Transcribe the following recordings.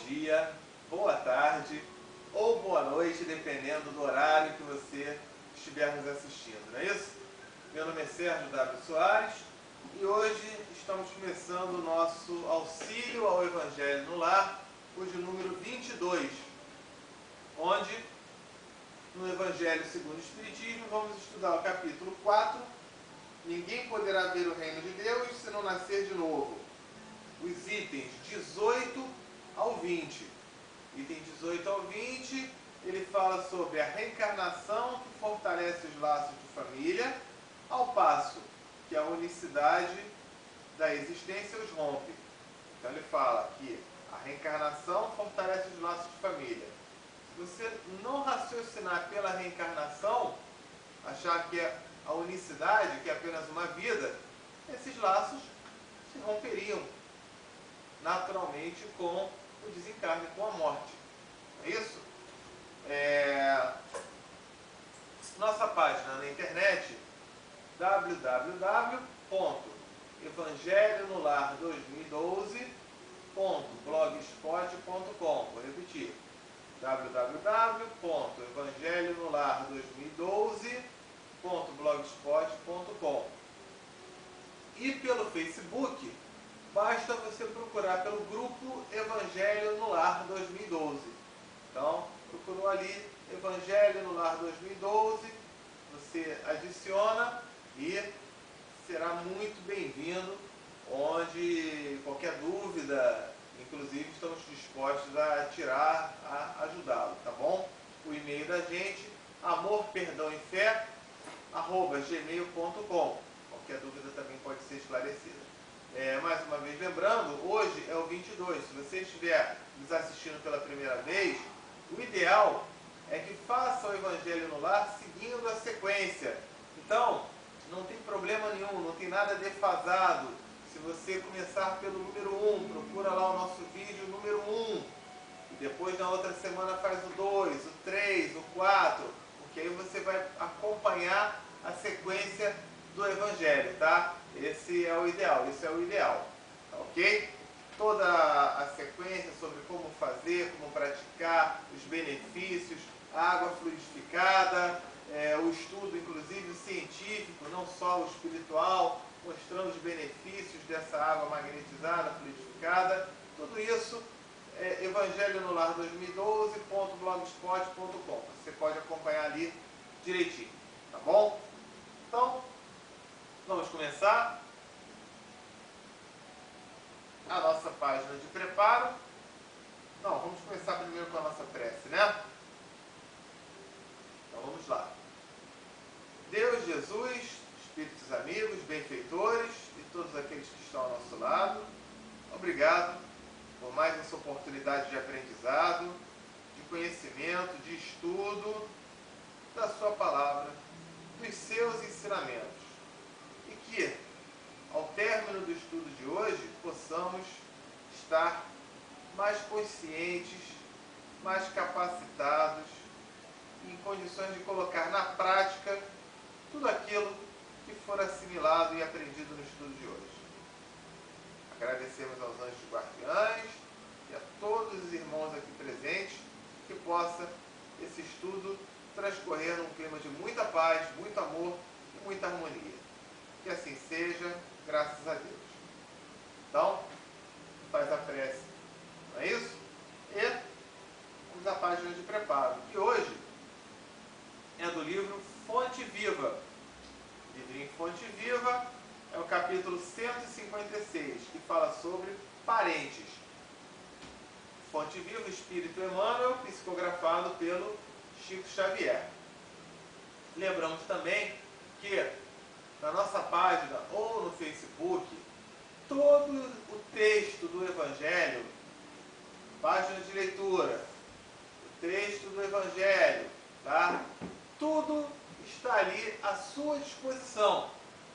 dia, boa tarde ou boa noite, dependendo do horário que você estiver nos assistindo, não é isso? Meu nome é Sérgio W. Soares e hoje estamos começando o nosso auxílio ao Evangelho no Lar, hoje o número 22, onde no Evangelho segundo o Espiritismo vamos estudar o capítulo 4, Ninguém poderá ver o reino de Deus se não nascer de novo. Os itens 18 ao 20. Item 18 ao 20, ele fala sobre a reencarnação que fortalece os laços de família, ao passo que a unicidade da existência os rompe. Então ele fala que a reencarnação fortalece os laços de família. Se você não raciocinar pela reencarnação, achar que é a unicidade, que é apenas uma vida, esses laços se romperiam naturalmente com o desencarne, com a morte. É isso? Nossa página na internet www.evangelionolar2012.blogspot.com. Vou repetir: www.evangelionolar2012.blogspot.com. E pelo Facebook, basta você procurar pelo grupo Evangelho no Lar 2012. Então, procurou ali Evangelho no Lar 2012, você adiciona e será muito bem-vindo, onde qualquer dúvida, inclusive, estamos dispostos a tirar, a ajudá-lo, tá bom? O e-mail da gente, amorperdãoefé@gmail.com. Qualquer dúvida também pode ser esclarecida. Mais uma vez lembrando, hoje é o 22. Se você estiver nos assistindo pela primeira vez, o ideal é que faça o Evangelho no Lar seguindo a sequência. Então, não tem problema nenhum, não tem nada defasado. Se você começar pelo número 1, procura lá o nosso vídeo número 1. E depois na outra semana faz o 2, o 3, o 4. Porque aí você vai acompanhar a sequência do Evangelho, tá? Esse é o ideal, isso é o ideal, tá, ok? Toda a sequência sobre como fazer, como praticar, os benefícios, a água fluidificada, o estudo inclusive científico, não só o espiritual, mostrando os benefícios dessa água magnetizada, fluidificada, tudo isso evangelionolar2012.blogspot.com. Você pode acompanhar ali direitinho, tá bom? Então, vamos começar a nossa página de preparo. Não, vamos começar primeiro com a nossa prece, né? Então vamos lá. Deus, Jesus, espíritos amigos, benfeitores e todos aqueles que estão ao nosso lado, obrigado por mais essa oportunidade de aprendizado, de conhecimento, de estudo da sua palavra, dos seus ensinamentos. E que, ao término do estudo de hoje, possamos estar mais conscientes, mais capacitados, em condições de colocar na prática tudo aquilo que for assimilado e aprendido no estudo de hoje. Agradecemos aos anjos guardiães e a todos os irmãos aqui presentes, que possa esse estudo transcorrer num clima de muita paz, muito amor e muita harmonia. Que assim seja, graças a Deus. Então, faz a prece, não é isso? E vamos à página de preparo, que hoje é do livro Fonte Viva. O livrinho Fonte Viva é o capítulo 156, que fala sobre parentes. Fonte Viva, Espírito Emmanuel, psicografado pelo Chico Xavier. Lembramos também que na nossa página ou no Facebook, todo o texto do Evangelho, página de leitura, o texto do Evangelho, tá? Tudo está ali à sua disposição.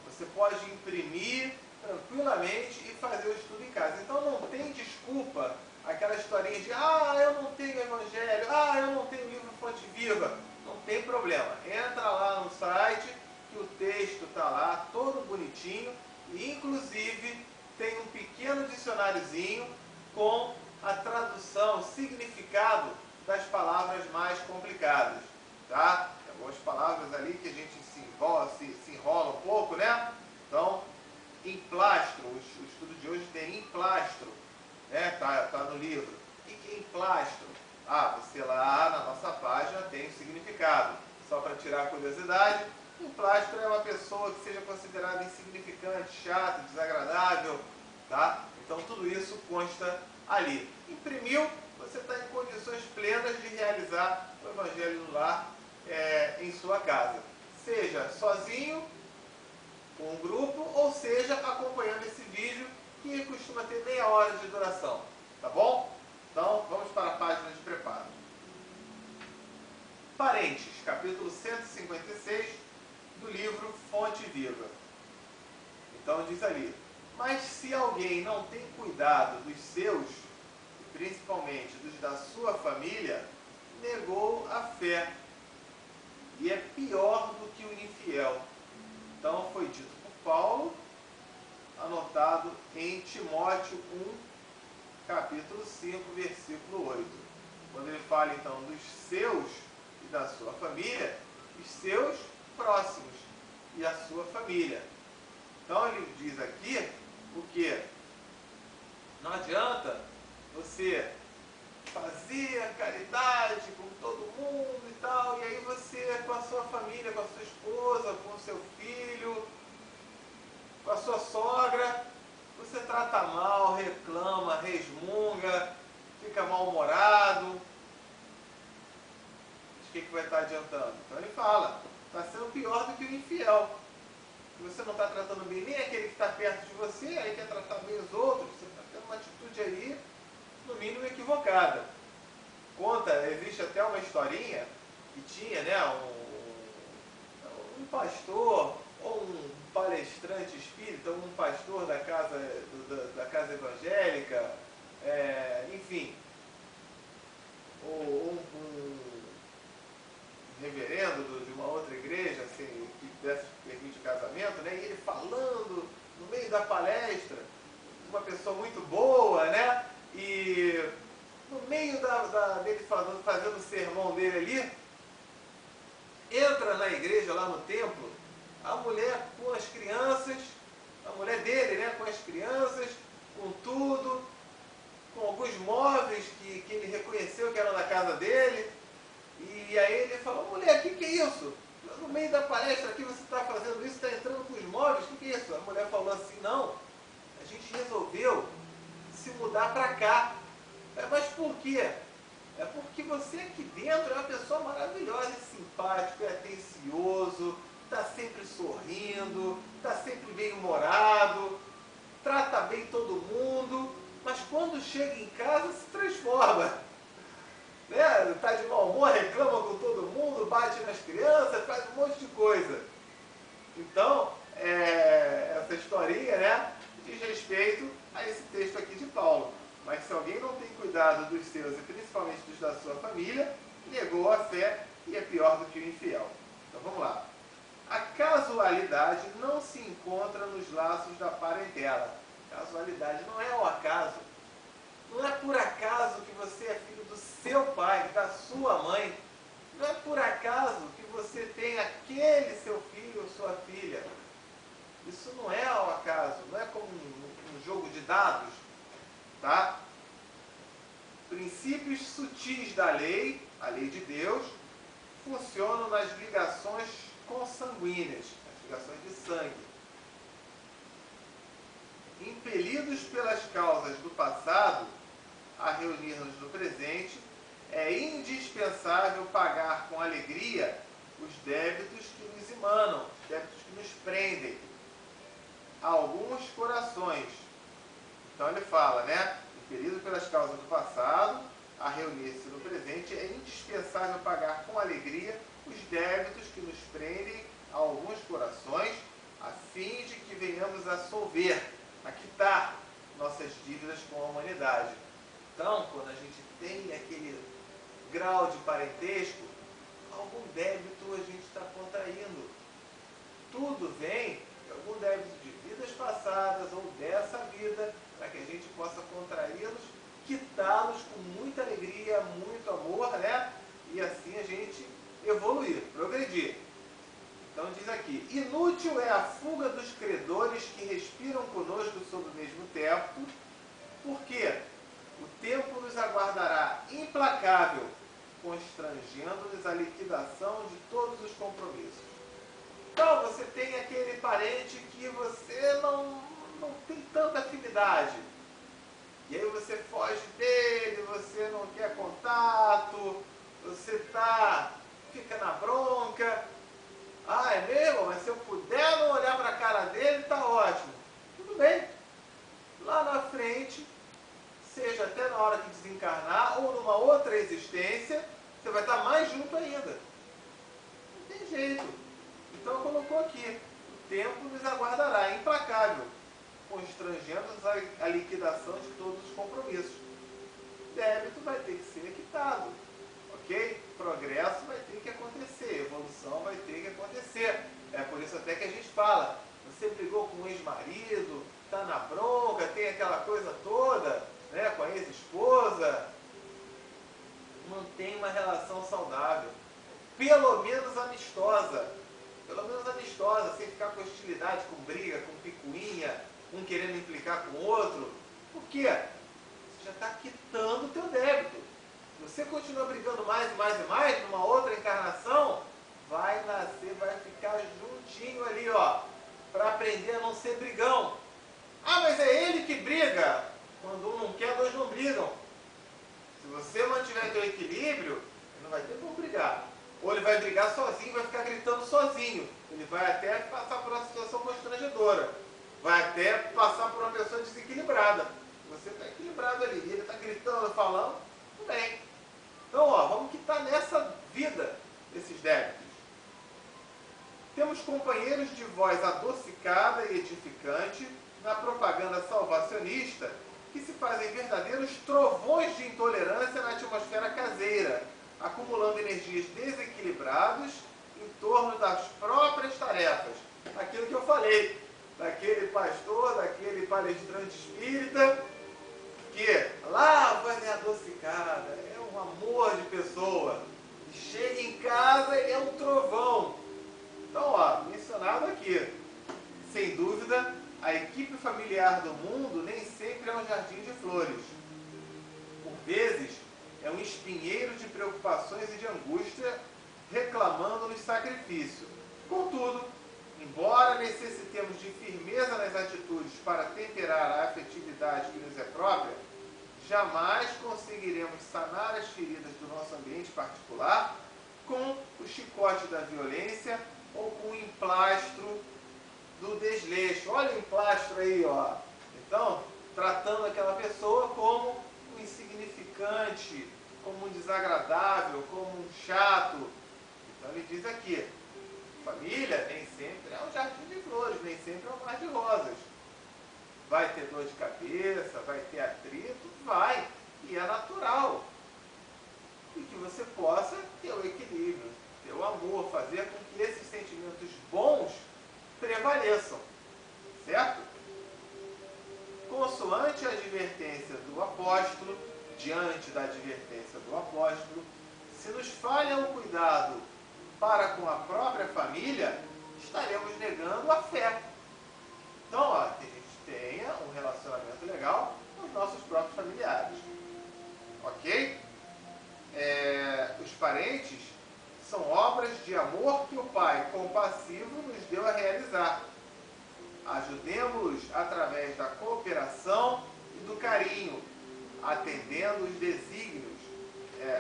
Você pode imprimir tranquilamente e fazer o estudo em casa. Então não tem desculpa aquela historinha de eu não tenho Evangelho, eu não tenho livro Fonte Viva. Não tem problema. Entra lá no site que o texto está lá, todo bonitinho, e inclusive tem um pequeno dicionáriozinho com a tradução o significado das palavras mais complicadas, tá? Tem algumas palavras ali que a gente se enrola um pouco, né? Então, emplastro, o estudo de hoje tem emplastro, né? Tá no livro. O que é emplastro? Você lá na nossa página tem o significado. Só para tirar a curiosidade, emplastro é uma pessoa que seja considerada insignificante, chata, desagradável, tá? Então tudo isso consta ali. Imprimiu, você está em condições plenas de realizar o Evangelho no Lar em sua casa. Seja sozinho, com um grupo, ou seja, acompanhando esse vídeo, que costuma ter meia hora de duração. Tá bom? Então, vamos para a página de preparo. Parentes, capítulo 156 do livro Fonte Viva. Então diz ali: mas se alguém não tem cuidado dos seus, principalmente dos da sua família, negou a fé, e é pior do que o infiel. Então foi dito por Paulo, anotado em Timóteo 1, capítulo 5, versículo 8. Quando ele fala então dos seus e da sua família, os seus próximos e a sua família. Então ele diz aqui o que? Não adianta você fazer caridade com todo mundo e tal, e aí você com a sua família, com a sua esposa, com o seu filho, com a sua sogra, você trata mal, reclama, resmunga, fica mal-humorado. O que vai estar adiantando? Então ele fala, está sendo pior do que o infiel. Você não está tratando bem nem aquele que está perto de você, aí quer tratar bem os outros, você está tendo uma atitude aí, no mínimo, equivocada. Existe até uma historinha que tinha, né, um pastor, ou um palestrante espírita, um pastor da casa evangélica, enfim, ou um reverendo de uma outra igreja, assim, que permite o casamento, né? E ele falando no meio da palestra, uma pessoa muito boa, né? E no meio dele fazendo o sermão dele ali, entra na igreja, lá no templo, a mulher com as crianças, a mulher dele, né? Com as crianças, com tudo, com alguns móveis que ele reconheceu que eram da casa dele. E aí ele falou: mulher, o que é isso? No meio da palestra aqui você está fazendo isso, está entrando com os móveis, o que é isso? A mulher falou assim: não, a gente resolveu se mudar para cá. Mas por quê? É porque você aqui dentro é uma pessoa maravilhosa, simpático, é atencioso, está sempre sorrindo, está sempre bem-humorado, trata bem todo mundo, mas quando chega em casa se transforma. Está de mau humor, reclama com todo mundo, bate nas crianças, faz um monte de coisa. Então, essa historinha, né, diz respeito a esse texto aqui de Paulo. Mas se alguém não tem cuidado dos seus, e principalmente dos da sua família, negou a fé e é pior do que o infiel. Então vamos lá. A casualidade não se encontra nos laços da parentela. Casualidade não é o acaso. Não é por acaso que você é filho do seu pai, da sua mãe. Não é por acaso que você tem aquele seu filho ou sua filha. Isso não é ao acaso, não é como um jogo de dados. Tá? Princípios sutis da lei, a lei de Deus, funcionam nas ligações consanguíneas, as ligações de sangue. Impelidos pelas causas do passado a reunir-nos no presente, é indispensável pagar com alegria os débitos que nos emanam, os débitos que nos prendem. Alguns corações. Então ele fala, né? Impelido pelas causas do passado a reunir-se no presente, é indispensável pagar com alegria os débitos que nos prendem a alguns corações, a fim de que venhamos a solver, a quitar nossas dívidas com a humanidade. Então, quando a gente tem aquele grau de parentesco, algum débito a gente está contraindo. Tudo vem de algum débito de vidas passadas ou dessa vida, para que a gente possa contraí-los, quitá-los com muita alegria, muito amor, né? E assim a gente evoluir, progredir. Então diz aqui, inútil é a fuga dos credores que respiram conosco sob o mesmo teto, porque o tempo nos aguardará implacável, constrangendo-nos a liquidação de todos os compromissos. Então você tem aquele parente que você não tem tanta afinidade. E aí você foge dele, você não quer contato, você fica na bronca. Ah, é mesmo? Mas se eu puder não olhar para a cara dele, tá ótimo. Tudo bem. Lá na frente, seja até na hora que desencarnar ou numa outra existência, você vai estar mais junto ainda. Não tem jeito. Então colocou aqui, o tempo nos aguardará, implacável, constrangendo-nos a liquidação de todos os compromissos. Débito vai ter que ser quitado, ok? Progresso vai ter que acontecer, evolução vai ter que acontecer. É por isso até que a gente fala, você brigou com o ex-marido, está na bronca, tem aquela coisa toda, né, com a ex-esposa, não tem uma relação saudável, pelo menos amistosa, sem ficar com hostilidade, com briga, com picuinha, um querendo implicar com o outro. Por quê? Você já está quitando o teu débito. Se você continua brigando mais e mais e mais, numa outra encarnação, vai nascer, vai ficar juntinho ali, ó, para aprender a não ser brigão. Ah, mas é ele que briga. Quando um não quer, dois não brigam. Se você mantiver teu equilíbrio, ele não vai ter como brigar. Ou ele vai brigar sozinho, vai ficar gritando sozinho. Ele vai até passar por uma situação constrangedora. Vai até passar por uma pessoa desequilibrada. Você está equilibrado ali, ele está gritando, falando, tudo bem. Então, ó, vamos quitar nessa vida esses débitos. Temos companheiros de voz adocicada e edificante na propaganda salvacionista que se fazem verdadeiros trovões de intolerância na atmosfera caseira, acumulando energias desequilibradas em torno das próprias tarefas. Aquilo que eu falei, daquele pastor, daquele palestrante espírita, que lá a voz é adocicada, é um amor de pessoa, e chega em casa e é um trovão. Então, ó, mencionado aqui, sem dúvida, a equipe familiar do mundo nem sempre é um jardim de flores. Por vezes, é um espinheiro de preocupações e de angústia, reclamando-nos sacrifício. Contudo, embora necessitemos de firmeza nas atitudes para temperar a afetividade que nos é própria, jamais conseguiremos sanar as feridas do nosso ambiente particular com o chicote da violência ou com o emplastro do desleixo. Olha o emplastro aí, ó. Então, tratando aquela pessoa como um insignificante, como um desagradável, como um chato. Então ele diz aqui, família nem sempre é um jardim de flores, nem sempre é um mar de rosas. Vai ter dor de cabeça, vai ter atrito, vai, e é natural. E que você possa ter o equilíbrio, ter o amor, fazer com que esses sentimentos bons prevaleçam, certo? Consoante a advertência do apóstolo, diante da advertência do apóstolo, se nos falha o cuidado para com a própria família, estaremos negando a fé. Então, ó, que a gente tenha um relacionamento legal com os nossos próprios familiares. Ok? Os parentes são obras de amor que o Pai compassivo nos deu a realizar. Ajudemos-los através da cooperação e do carinho, atendendo os desígnios,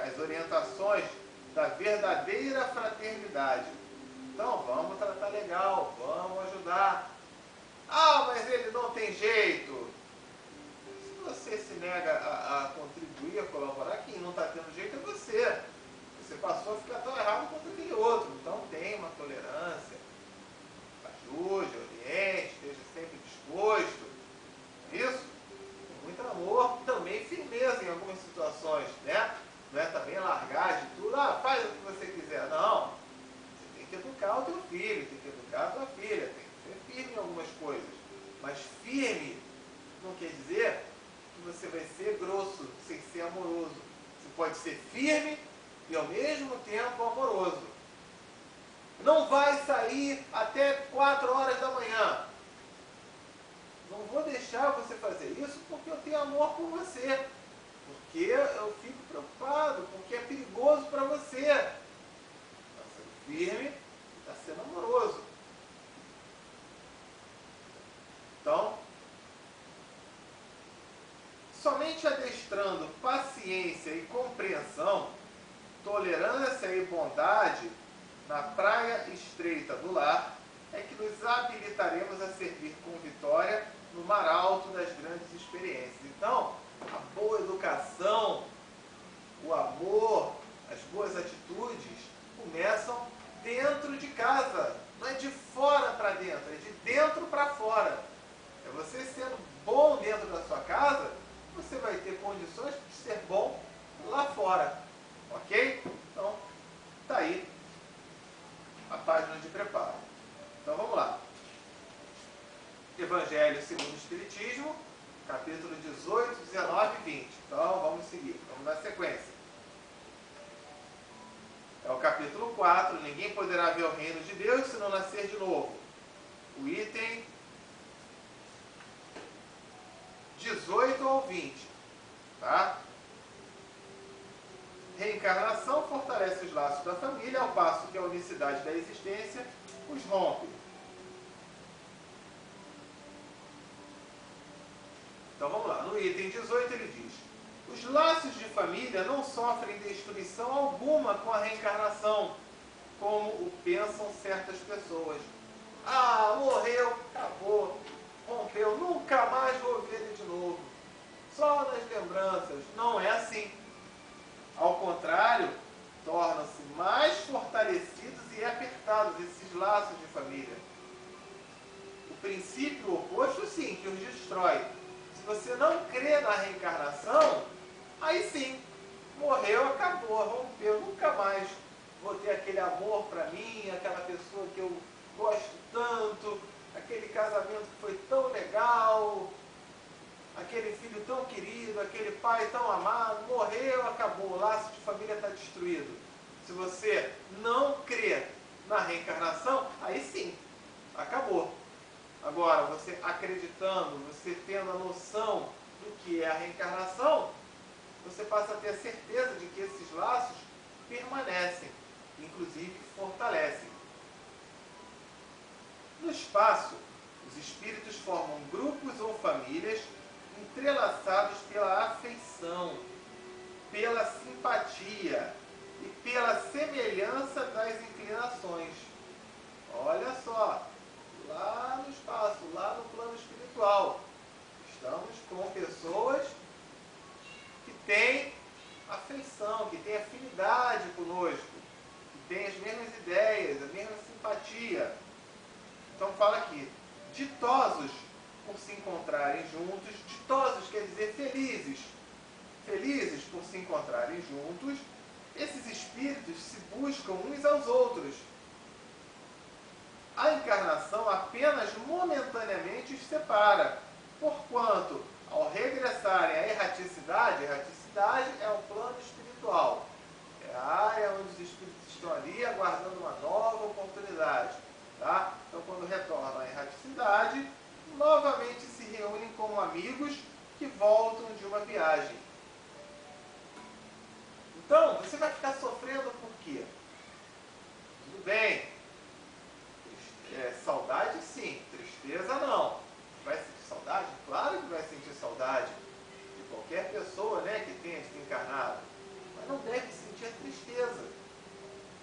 as orientações da verdadeira fraternidade. Então, vamos tratar legal, vamos ajudar. Ah, mas ele não tem jeito. Se você se nega a contribuir, a colaborar, quem não está tendo jeito é você. Você passou a ficar tão errado quanto aquele outro. Então, tem uma tolerância. Ajude, oriente, esteja sempre disposto. Isso? Com muito amor, também firmeza em algumas situações, né? Não é também largar de tudo, faz o que você quiser. Não. Você tem que educar o teu filho, tem que educar a tua filha, tem que ser firme em algumas coisas. Mas firme não quer dizer que você vai ser grosso, sem pode ser firme e ao mesmo tempo amoroso. Não vai sair até 4 horas da manhã. Não vou deixar você fazer isso porque eu tenho amor por você. Porque eu fico preocupado, porque é perigoso para você. Está sendo firme, está sendo amoroso. Então, somente adestrando paciência e compreensão, tolerância e bondade na praia estreita do lar, é que nos habilitaremos a servir com vitória no mar alto das grandes experiências. Então, a boa educação, o amor, as boas atitudes começam dentro de casa. Não é de fora para dentro, é de dentro para fora. É você sendo bom dentro da sua casa, você vai ter condições de ser bom lá fora. Ok? Então, tá aí a página de preparo. Então vamos lá. Evangelho segundo o Espiritismo, capítulo 18, 19 e 20. Então vamos seguir, vamos dar sequência. É o capítulo 4, ninguém poderá ver o reino de Deus se não nascer de novo. O item 18 ao 20. Tá? Reencarnação fortalece os laços da família, ao passo que a unicidade da existência os rompe. Então vamos lá. No item 18 ele diz: os laços de família não sofrem destruição alguma com a reencarnação, como o pensam certas pessoas. Ah, morreu, acabou, rompeu, nunca mais vou ver ele de novo. Só nas lembranças. Não é assim. Ao contrário, tornam-se mais fortalecidos e apertados esses laços de família. O princípio oposto, sim, que os destrói. Se você não crê na reencarnação, aí sim, morreu, acabou, rompeu, nunca mais vou ter aquele amor para mim, aquela pessoa que eu gosto tanto, aquele casamento que foi tão legal, aquele filho tão querido, aquele pai tão amado, morreu, acabou, o laço de família está destruído. Se você não crê na reencarnação, aí sim, acabou. Agora, você acreditando, você tendo a noção do que é a reencarnação, você passa a ter a certeza de que esses laços permanecem, inclusive fortalecem. No espaço, os espíritos formam grupos ou famílias entrelaçados pela afeição, pela simpatia e pela semelhança das inclinações. Olha só, lá no espaço, lá no plano espiritual, estamos com pessoas que têm afeição, que têm afinidade conosco, que têm as mesmas ideias, a mesma simpatia. Então fala aqui, ditosos por se encontrarem juntos, ditosos quer dizer felizes, felizes por se encontrarem juntos, esses espíritos se buscam uns aos outros. A encarnação apenas momentaneamente os separa, porquanto, ao regressarem à erraticidade, erraticidade é o plano espiritual, é a área onde os espíritos estão ali aguardando uma nova oportunidade. Tá? Então, quando retornam à erraticidade, novamente se reúnem como amigos que voltam de uma viagem. Então, você vai ficar sofrendo por quê? Tudo bem. Saudade sim, tristeza não. Vai sentir saudade? Claro que vai sentir saudade de qualquer pessoa, né, que tenha desencarnado. Mas não deve sentir a tristeza.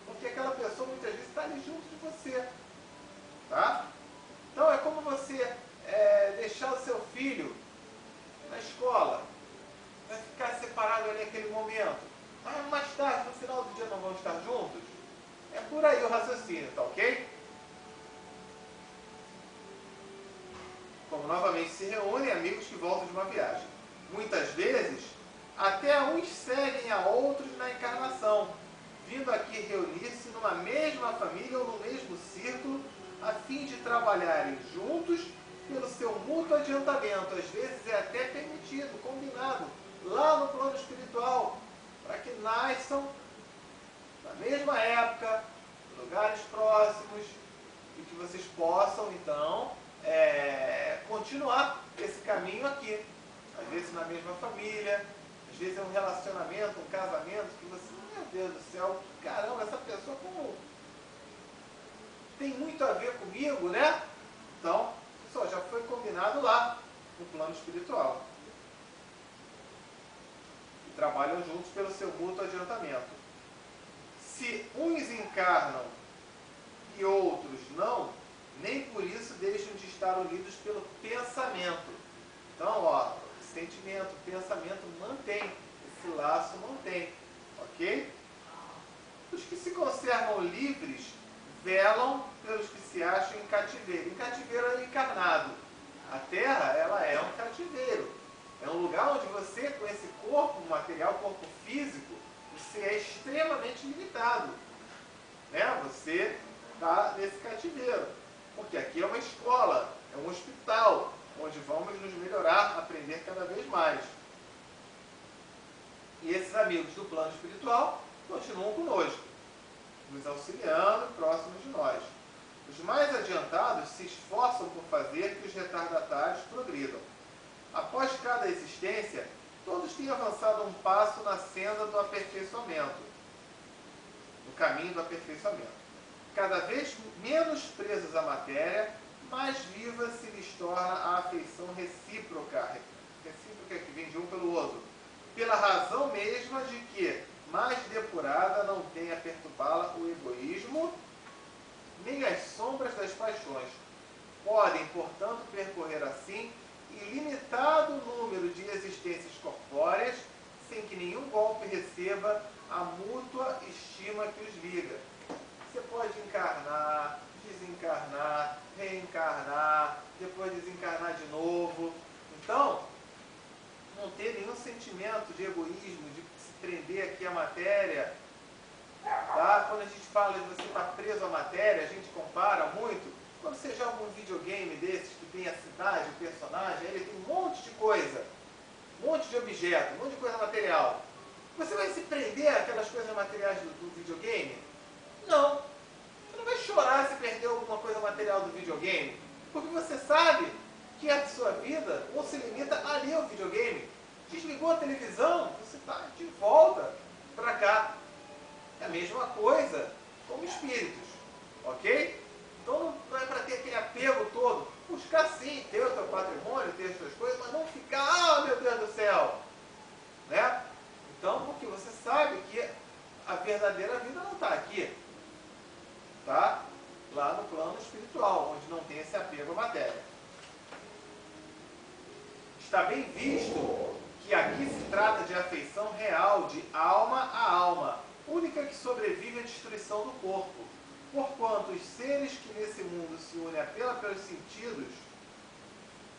Porque aquela pessoa muitas vezes está ali junto de você. Tá? Então é como você deixar o seu filho na escola, vai ficar separado ali naquele momento, mas mais tarde, no final do dia, não vão estar juntos? É por aí o raciocínio, tá ok? Como novamente se reúnem amigos que voltam de uma viagem. Muitas vezes, até uns seguem a outros na encarnação, vindo aqui reunir-se numa mesma família ou no mesmo círculo, a fim de trabalharem juntos pelo seu mútuo adiantamento. Às vezes é até permitido, combinado, lá no plano espiritual, para que continuar esse caminho aqui. Às vezes na mesma família, às vezes é um relacionamento, um casamento, que você, meu Deus do céu, caramba, essa pessoa como tem muito a ver comigo, né? Então, pessoal, já foi combinado lá, no plano espiritual. E trabalham juntos pelo seu mútuo adiantamento. Se uns encarnam e outros não, nem por isso deixam de estar unidos pelo pensamento. Então, ó, sentimento, pensamento mantém, esse laço mantém, ok? Os que se conservam livres velam pelos que se acham em cativeiro. Em cativeiro é encarnado. A Terra, ela é um cativeiro. É um lugar onde você, com esse corpo material, corpo físico, você é extremamente limitado. Né? Você está nesse cativeiro. Porque aqui é uma escola, é um hospital, onde vamos nos melhorar, aprender cada vez mais. E esses amigos do plano espiritual continuam conosco, nos auxiliando, próximos de nós. Os mais adiantados se esforçam por fazer que os retardatários progridam. Após cada existência, todos têm avançado um passo na senda do aperfeiçoamento, no caminho do aperfeiçoamento. Cada vez menos presos à matéria, mais viva se lhes torna a afeição recíproca que vem de um pelo outro, pela razão mesma de que, mais depurada, não tem a perturbá-la o egoísmo, nem as sombras das paixões. Podem, portanto, percorrer assim ilimitado número de existências corpóreas, sem que nenhum golpe receba a mútua estima que os liga. Você pode encarnar, desencarnar, reencarnar, depois desencarnar de novo. Então, não ter nenhum sentimento de egoísmo, de se prender aqui à matéria. Tá? Quando a gente fala de você estar preso à matéria, a gente compara muito. Quando você joga um videogame desses que tem a cidade, o personagem, ele tem um monte de coisa, um monte de objeto, um monte de coisa material. Você vai se prender àquelas coisas materiais do videogame? Não. Você não vai chorar se perder alguma coisa material do videogame, porque você sabe que a sua vida não se limita ali ao videogame. Desligou a televisão, você está de volta para cá. É a mesma coisa como espíritos, ok? Então não é para ter aquele apego todo. Buscar sim, ter o teu patrimônio, ter as suas coisas, mas não ficar, ah, meu Deus do céu! Né? Então, porque você sabe que a verdadeira vida não está aqui. Está lá no plano espiritual, onde não tem esse apego à matéria. Está bem visto que aqui se trata de afeição real, de alma a alma, única que sobrevive à destruição do corpo. Porquanto os seres que nesse mundo se unem apenas pelos sentidos,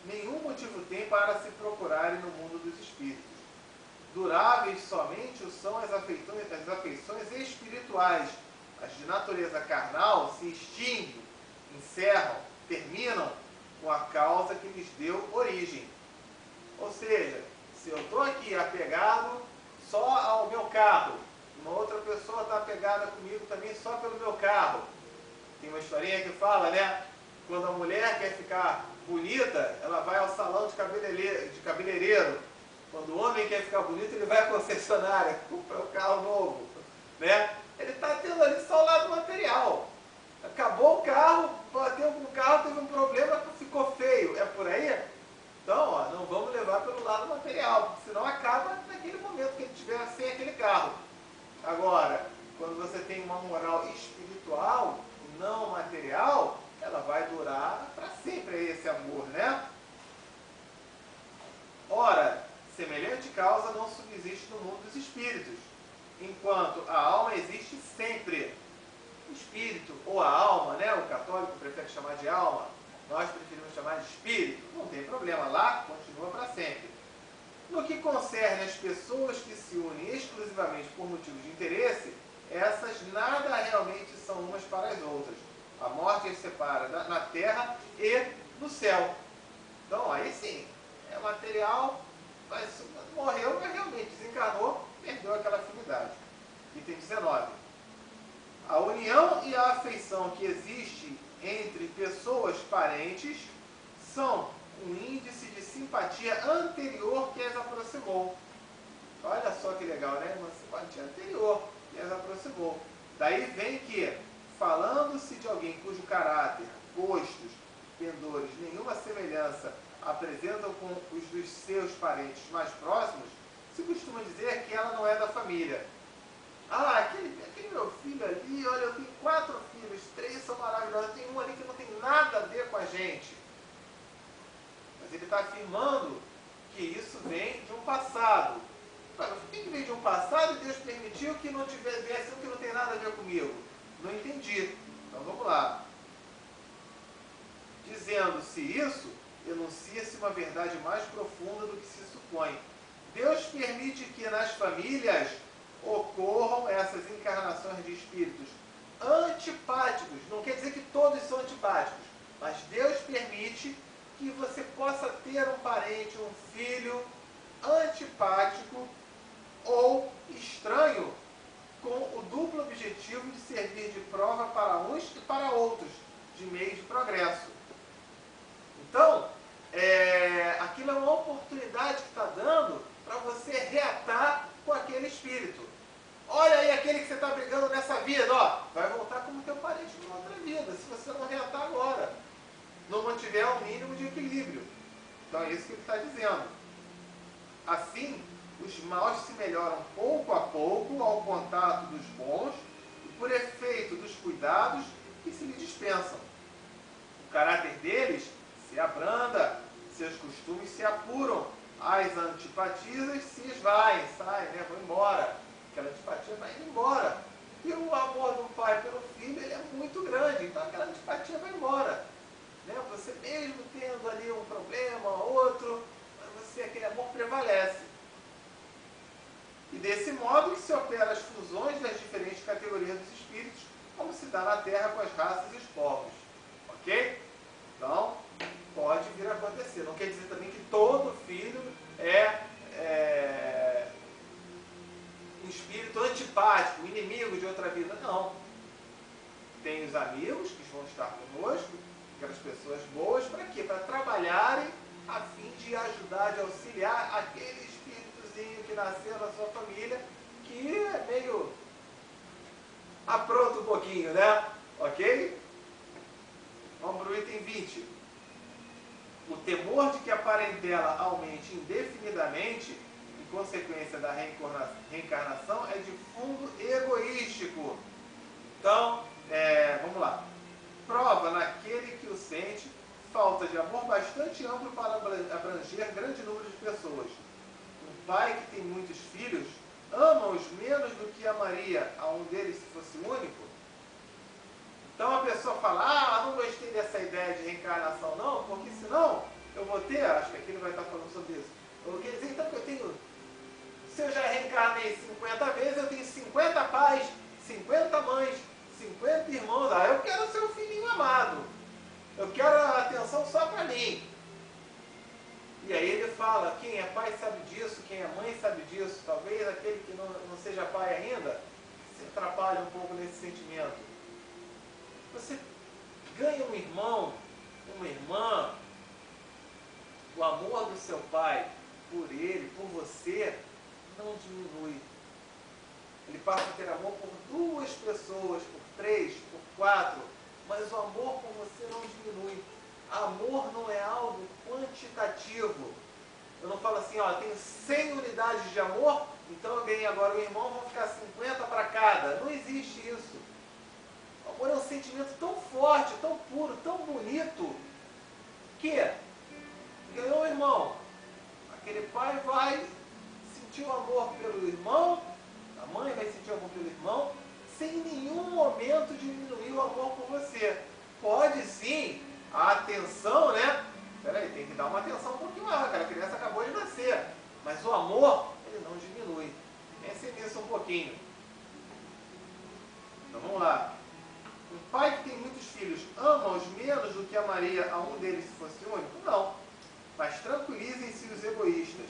nenhum motivo tem para se procurarem no mundo dos espíritos. Duráveis somente o são as afeições espirituais. As de natureza carnal se extinguem, encerram, terminam com a causa que lhes deu origem. Ou seja, se eu estou aqui apegado só ao meu carro, uma outra pessoa está apegada comigo também só pelo meu carro. Tem uma historinha que fala, né? Quando a mulher quer ficar bonita, ela vai ao salão de cabeleireiro. Quando o homem quer ficar bonito, ele vai à concessionária, comprar um carro novo. Né? Ele está tendo ali só o lado material. Acabou o carro, bateu com o carro, teve um problema, ficou feio. É por aí? Então, ó, não vamos levar pelo lado material, porque senão acaba naquele momento que ele estiver sem aquele carro. Agora, quando você tem uma moral espiritual, não material, ela vai durar para sempre esse amor, né? Ora, semelhante causa não subsiste no mundo dos espíritos, enquanto a alma existe sempre. O espírito ou a alma, né? O católico prefere chamar de alma, nós preferimos chamar de espírito, não tem problema, lá continua para sempre. No que concerne às pessoas que se unem exclusivamente por motivos de interesse, essas nada realmente são umas para as outras. A morte as separa na terra e no céu. Então, aí sim, é material, mas morreu, mas realmente desencarnou, perdeu aquela afinidade. Item 19. A união e a afeição que existe entre pessoas parentes são, um índice de simpatia anterior que as aproximou. Olha só que legal, né? Uma simpatia anterior que as aproximou. Daí vem que, falando-se de alguém cujo caráter, gostos, pendores, nenhuma semelhança apresentam com os dos seus parentes mais próximos, se costuma dizer que ela não é da família. Ah, aquele meu filho ali, olha, eu tenho 4 filhos, 3 são maravilhosos, tem um ali que não tem nada a ver com a gente. Mas ele está afirmando que isso vem de um passado. Mas por que vem de um passado e Deus permitiu que não tivesse um que não tem nada a ver comigo? Não entendi. Então vamos lá. Dizendo-se isso, enuncia-se uma verdade mais profunda do que se supõe. Deus permite que nas famílias ocorram essas encarnações de espíritos antipáticos. Não quer dizer que todos são antipáticos, mas Deus permite que você possa ter um parente, um filho antipático ou estranho, com o duplo objetivo de servir de prova para uns e para outros, de meio de progresso. Então, aquilo é uma oportunidade que está dando para você reatar com aquele espírito. Olha aí aquele que você está brigando nessa vida, ó, vai voltar como teu parente numa outra vida, se você não reatar agora. Não mantiver um mínimo de equilíbrio. Então é isso que ele está dizendo. Assim, os maus se melhoram pouco a pouco ao contato dos bons e por efeito dos cuidados que se lhe dispensam. O caráter deles se abranda, seus costumes se apuram, as antipatias se esvaem, saem, né, vão embora. Aquela antipatia vai indo embora. E o amor do pai pelo filho, ele é muito grande, então aquela antipatia vai embora. Né? Você mesmo tendo ali um problema, outro, aquele amor prevalece. E desse modo que se opera as fusões das diferentes categorias dos espíritos, como se dá na Terra com as raças e os povos. Ok? Então, pode vir a acontecer. Não quer dizer também que todo filho é um espírito antipático, inimigo de outra vida. Não. Tem os amigos que vão estar conosco, aquelas pessoas boas, para quê? Para trabalharem a fim de ajudar, de auxiliar aquele espíritozinho que nasceu na sua família, que é meio apronto um pouquinho, né? Ok? Vamos para o item 20. O temor de que a parentela aumente indefinidamente, em consequência da reencarnação, é de fundo egoístico. Então, vamos lá. Prova naquele que o sente falta de amor bastante amplo para abranger grande número de pessoas. Um pai que tem muitos filhos ama-os menos do que amaria a um deles se fosse único. Então a pessoa fala, não gostei dessa ideia de reencarnação não, porque senão eu vou ter, acho que aqui ele vai estar falando sobre isso, eu quero dizer então que eu tenho, se eu já reencarnei 50 vezes, eu tenho 50 pais, 50 mães, 50 irmãos, eu quero ser o filhinho amado. Eu quero a atenção só para mim. E aí ele fala, quem é pai sabe disso, quem é mãe sabe disso. Talvez aquele que não seja pai ainda, se atrapalhe um pouco nesse sentimento. Você ganha um irmão, uma irmã, o amor do seu pai por ele, por você, não diminui. Ele passa a ter amor por 2 pessoas, por 3, por 4, mas o amor por você não diminui. Amor não é algo quantitativo. Eu não falo assim, tenho 100 unidades de amor, então eu ganhei agora o irmão, vão ficar 50 para cada. Não existe isso. O amor é um sentimento tão forte, tão puro, tão bonito, que ganhou o irmão. Aquele pai vai sentir o amor pelo irmão, a mãe vai sentir o amor pelo irmão, sem em nenhum momento diminuir o amor por você. Pode sim, a atenção, né? Peraí, tem que dar uma atenção um pouquinho maior, cara. A criança acabou de nascer. Mas o amor, ele não diminui. Pense nisso um pouquinho. Então vamos lá. Um pai que tem muitos filhos ama-os menos do que amaria a um deles se fosse único? Não. Mas tranquilizem-se os egoístas.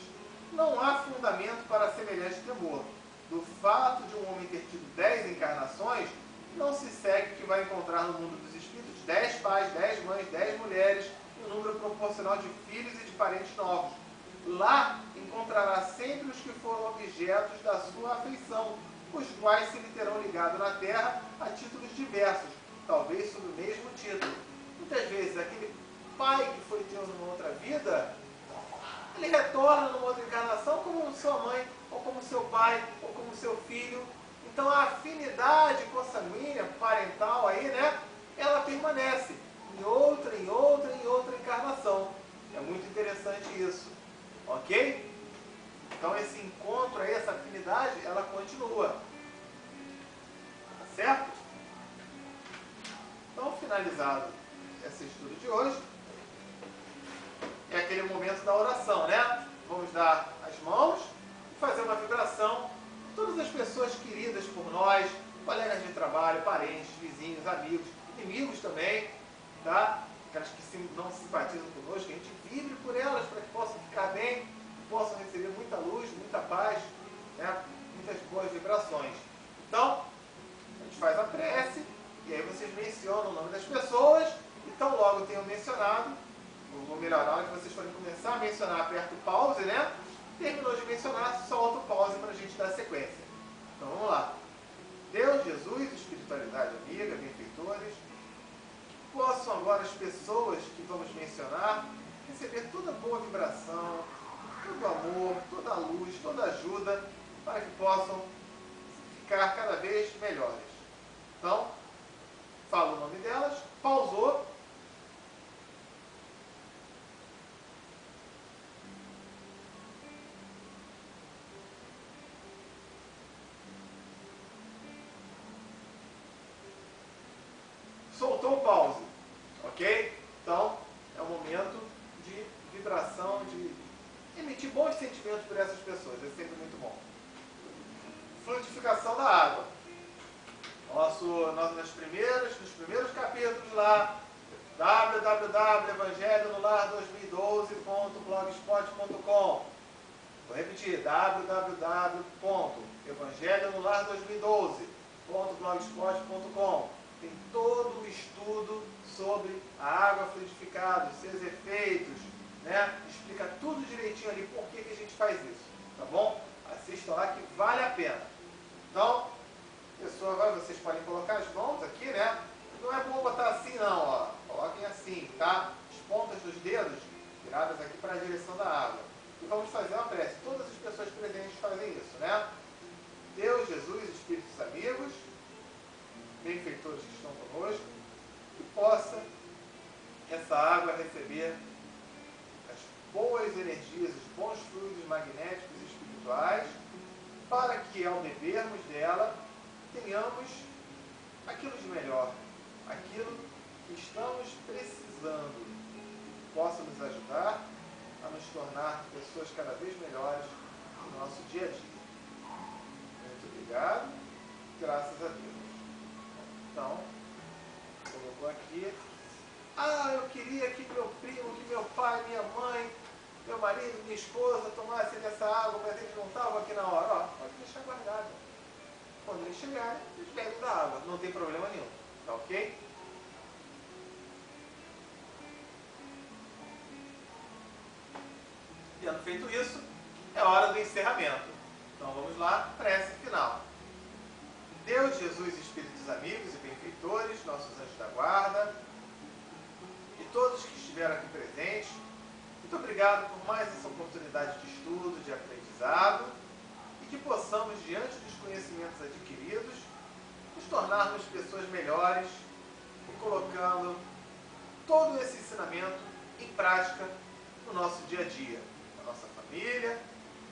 Não há fundamento para semelhante temor. Do fato de um homem ter tido 10 encarnações, não se segue que vai encontrar no mundo dos espíritos 10 pais, 10 mães, 10 mulheres e um número proporcional de filhos e de parentes novos. Lá encontrará sempre os que foram objetos da sua afeição, os quais se lhe terão ligado na terra a títulos diversos, talvez sob o mesmo título. Muitas vezes, aquele pai que foi teu numa outra vida, ele retorna numa outra encarnação como sua mãe, ou como seu pai, ou como seu filho. Então a afinidade consanguínea, parental aí, né? Ela permanece em outra encarnação. É muito interessante isso. Ok? Então esse encontro aí, essa afinidade, ela continua. Tá certo? Então, finalizado esse estudo de hoje, é aquele momento da oração, né? Vamos dar as mãos e fazer uma vibração. Todas as pessoas queridas por nós, colegas de trabalho, parentes, vizinhos, amigos, inimigos também, tá? Aquelas que não simpatizam conosco, que a gente vibre por elas para que possam ficar bem, possam receber muita luz, muita paz, né? Muitas boas vibrações. Então, a gente faz a prece, e aí vocês mencionam o nome das pessoas, e tão logo tenham mencionado, vou melhorar, na hora que vocês forem começar a mencionar, aperta o pause, né? Terminou de mencionar, solta o pause para a gente dar sequência. Então vamos lá. Deus, Jesus, espiritualidade amiga, benfeitores, possam agora as pessoas que vamos mencionar receber toda boa vibração, todo amor, toda luz, toda ajuda, para que possam ficar cada vez melhores. Então, fala o nome delas, pausou. Soltou o pause, ok? Então, é um momento de vibração, de emitir bons sentimentos por essas pessoas, é sempre muito bom. Fluidificação da água. Nos primeiros capítulos lá, www.evangelionolar2012.blogspot.com. Vou repetir, www.evangelionolar2012.blogspot.com. Tem todo o estudo sobre a água fluidificada, os seus efeitos, né? Explica tudo direitinho ali por que a gente faz isso, tá bom? Assistam lá que vale a pena. Então, pessoa, agora vocês podem colocar as mãos aqui, né? Não é bom botar assim não, ó. Coloquem assim, tá? As pontas dos dedos viradas aqui para a direção da água. E vamos fazer uma prece. Todas as pessoas presentes fazem isso, né? Deus, Jesus, Espíritos amigos, benfeitores que estão conosco, que possa essa água receber as boas energias, os bons fluidos magnéticos e espirituais, para que ao bebermos dela tenhamos aquilo de melhor, aquilo que estamos precisando, que possa nos ajudar a nos tornar pessoas cada vez melhores no nosso dia a dia. Muito obrigado, graças a Deus. Então, colocou aqui. Eu queria que meu primo, que meu pai, minha mãe, meu marido, minha esposa tomassem dessa água, mas eles não estavam aqui na hora. Ó, pode deixar guardado. Quando eles chegarem, eles bebem da água. Não tem problema nenhum. Tá ok? Tendo feito isso, é hora do encerramento. Então vamos lá, prece final. Deus, Jesus, Espíritos amigos e benfeitores, nossos anjos da guarda, e todos que estiveram aqui presentes, muito obrigado por mais essa oportunidade de estudo, de aprendizado, e que possamos, diante dos conhecimentos adquiridos, nos tornarmos pessoas melhores e colocando todo esse ensinamento em prática no nosso dia a dia, na nossa família,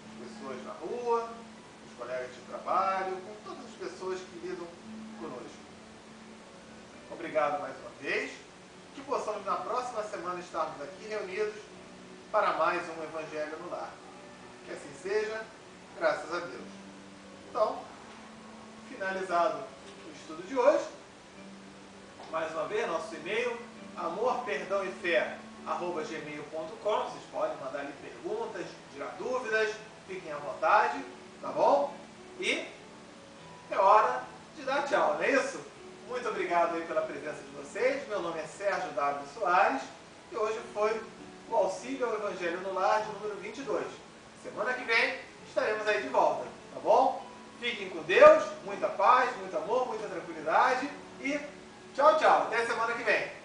as pessoas na rua, os colegas de trabalho, com todas as pessoas que lidam conosco. Obrigado mais uma vez. Que possamos na próxima semana estarmos aqui reunidos para mais um Evangelho no Lar. Que assim seja, graças a Deus. Então, finalizado o estudo de hoje, mais uma vez, nosso e-mail, amorperdãoefé@gmail.com. Vocês podem mandar ali perguntas, tirar dúvidas, fiquem à vontade, tá bom? E é hora de dar tchau, não é isso? Muito obrigado aí pela presença de vocês. Meu nome é Sérgio W. Soares e hoje foi o Auxílio ao Evangelho no Lar de número 22. Semana que vem estaremos aí de volta, tá bom? Fiquem com Deus, muita paz, muito amor, muita tranquilidade e tchau, tchau. Até semana que vem.